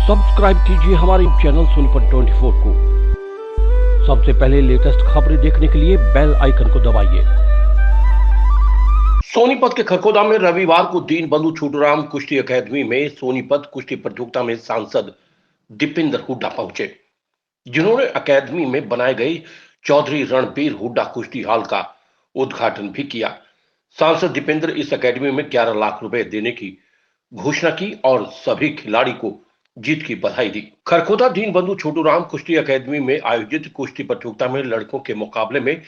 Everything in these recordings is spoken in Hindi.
सब्सक्राइब कीजिए हमारे चैनल सोनीपत 24 को। सबसे पहले लेटेस्ट खबरें देखने के लिए बेल आइकन को दबाइए। सोनीपत के खरखोदा में रविवार को दीनबंधु छोटूराम कुश्ती अकादमी में सोनीपत कुश्ती प्रतियोगिता में सांसद दीपेंद्र हुड्डा पहुंचे, जिन्होंने अकादमी में बनाए गए चौधरी रणबीर हुड्डा कुश्ती हॉल का उद्घाटन भी किया। सांसद दीपेंद्र इस अकादमी में 11 लाख रुपए देने की घोषणा की और सभी खिलाड़ी को जीत की बधाई दी। खरखोदा दीनबंधु छोटूराम कुश्ती अकादमी में आयोजित कुश्ती प्रतियोगिता में लड़कों के मुकाबले में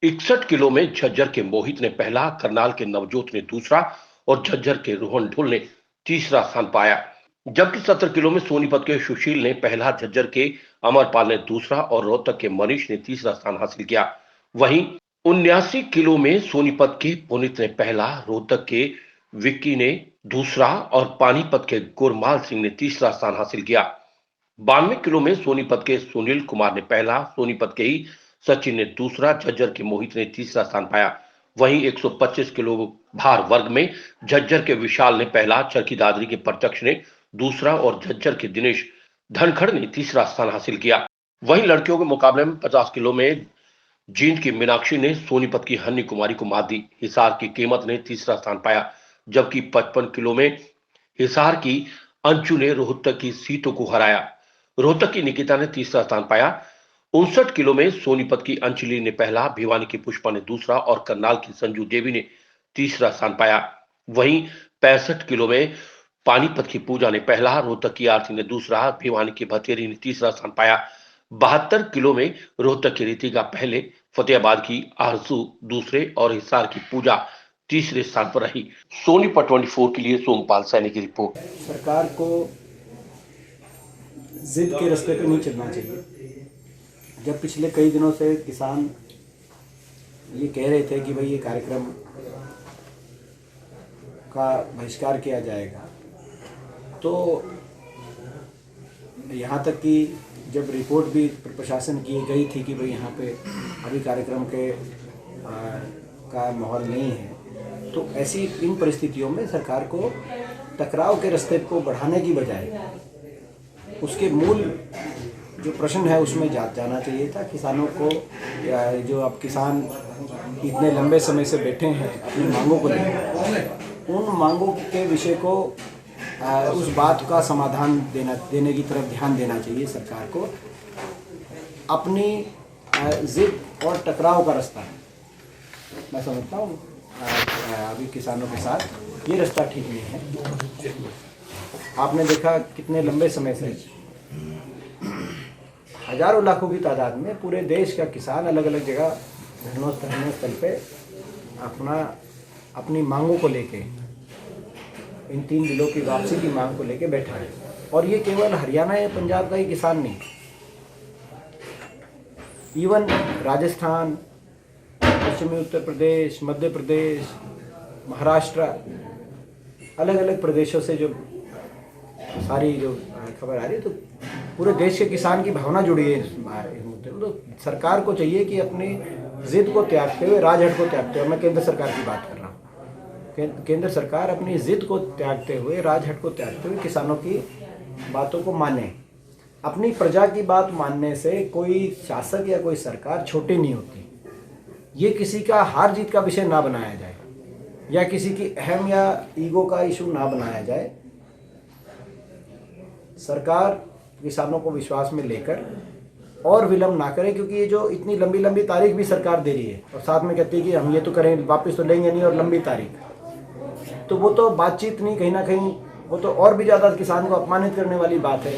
61 किलो में झज्जर के मोहित ने पहला, करनाल के नवजोत ने दूसरा और झज्जर के रोहन ढुल ने तीसरा स्थान पाया। जबकि 70 किलो में सोनीपत के सुशील ने पहला, झज्जर के अमरपाल ने दूसरा और रोहतक के मनीष ने तीसरा स्थान हासिल किया। वहीं 79 किलो में सोनीपत के पुनीत ने पहला, रोहतक के विक्की ने दूसरा और पानीपत के गुरमाल सिंह ने तीसरा स्थान हासिल किया। 92 किलो में सोनीपत के सुनील कुमार ने पहला, सोनीपत के ही सचिन ने दूसरा, झज्जर के मोहित ने तीसरा स्थान पाया। वहीं 125 किलो भार वर्ग में झज्जर के विशाल ने पहला, चरखी दादरी के प्रत्यक्ष ने दूसरा और झज्जर के दिनेश धनखड़ ने तीसरा स्थान हासिल किया। वहीं लड़कियों के मुकाबले में 50 किलो में जींद की मीनाक्षी ने सोनीपत की हन्नी कुमारी को मात दी। हिसार की कीमत ने तीसरा स्थान पाया, जबकि 55 किलो में हिसार की अंशु ने रोहतक की सीतों को हराया। रोहतक की निकिता ने तीसरा स्थान पाया। 59 किलो में सोनीपत की अंजलि ने पहला, भिवानी की पुष्पा ने दूसरा और करनाल की संजू देवी ने तीसरा स्थान पाया। वहीं 65 किलो में पानीपत की पूजा ने पहला, रोहतक की आरती ने दूसरा, भिवानी की भतेरी ने तीसरा स्थान पाया। 72 किलो में रोहतक की रीतिका पहले, फतेहाबाद की आरजू दूसरे और हिसार की पूजा तीसरे स्थान पर रही। सोनीपत 24 के लिए सोमपाल सैनी की रिपोर्ट। सरकार को जिद के रास्ते पे नहीं चलना चाहिए। जब पिछले कई दिनों से किसान ये कह रहे थे कि भाई ये कार्यक्रम का बहिष्कार किया जाएगा, तो यहाँ तक कि जब रिपोर्ट भी प्रशासन की गई थी कि भाई यहाँ पे अभी कार्यक्रम का माहौल नहीं है, तो ऐसी इन परिस्थितियों में सरकार को टकराव के रास्ते को बढ़ाने की बजाय उसके मूल जो प्रश्न है उसमें जाना चाहिए था। किसानों को, जो अब किसान इतने लंबे समय से बैठे हैं अपनी मांगों को लेकर, उन मांगों के विषय को उस बात का समाधान देने की तरफ ध्यान देना चाहिए सरकार को। अपनी जिद और टकराव का रास्ता मैं समझता हूँ अभी किसानों के साथ ये रास्ता ठीक नहीं है। आपने देखा कितने लंबे समय से हजारों लाखों की तादाद में पूरे देश का किसान अलग अलग जगह धरने स्थल पे अपनी मांगों को लेके, इन 3 जिलों की वापसी की मांग को लेके बैठा है। और ये केवल हरियाणा या पंजाब का ही किसान नहीं, इवन राजस्थान, पश्चिमी उत्तर प्रदेश, मध्य प्रदेश, महाराष्ट्र, अलग अलग प्रदेशों से जो सारी जो खबर आ रही है, तो पूरे देश के किसान की भावना जुड़ी है इस मुद्दे में। तो सरकार को चाहिए कि अपनी जिद को त्यागते हुए, राजहट को त्यागते हुए, मैं केंद्र सरकार की बात कर रहा हूँ, केंद्र सरकार अपनी जिद को त्यागते हुए, राजहट को त्यागते हुए किसानों की बातों को माने। अपनी प्रजा की बात मानने से कोई शासक या कोई सरकार छोटी नहीं होती। ये किसी का हार जीत का विषय ना बनाया जाए या किसी की अहम या ईगो का इशू ना बनाया जाए। सरकार किसानों को विश्वास में लेकर और विलंब ना करे, क्योंकि ये जो इतनी लंबी लंबी तारीख भी सरकार दे रही है और साथ में कहती है कि हम ये तो करें, वापस तो लेंगे नहीं, और लंबी तारीख, तो वो तो बातचीत नहीं, कहीं ना कहीं वो तो और भी ज़्यादा किसान को अपमानित करने वाली बात है।